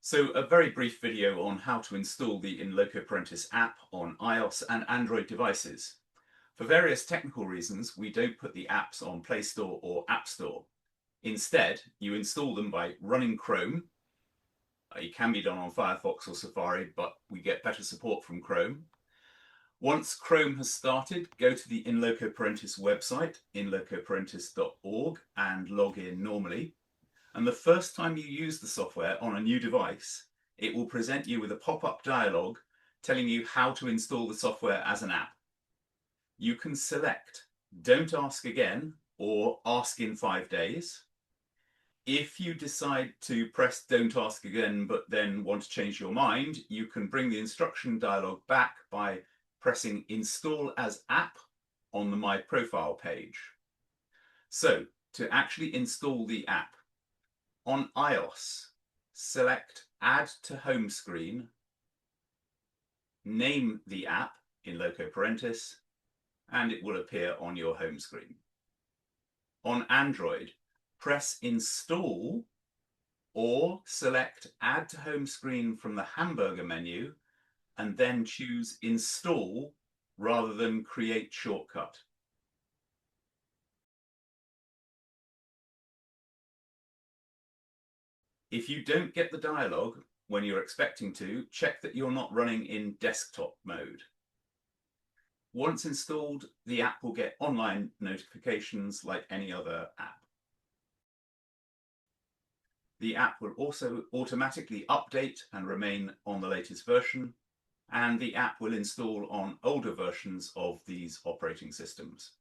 So a very brief video on how to install the Inlocoparentis app on iOS and Android devices. For various technical reasons, we don't put the apps on Play Store or App Store. Instead, you install them by running Chrome. It can be done on Firefox or Safari, but we get better support from Chrome. Once Chrome has started, go to the Inlocoparentis website, inlocoparentis.org, and log in normally. And the first time you use the software on a new device, it will present you with a pop-up dialog telling you how to install the software as an app. You can select Don't Ask Again or Ask in 5 days. If you decide to press Don't Ask Again but then want to change your mind, you can bring the instruction dialog back by pressing Install as App on the My Profile page. So, to actually install the app, on iOS, select Add to Home Screen, name the app Inlocoparentis, and it will appear on your home screen. On Android, press Install or select Add to Home Screen from the hamburger menu and then choose Install rather than Create Shortcut. If you don't get the dialog when you're expecting to, check that you're not running in desktop mode. Once installed, the app will get online notifications like any other app. The app will also automatically update and remain on the latest version, and the app will install on older versions of these operating systems.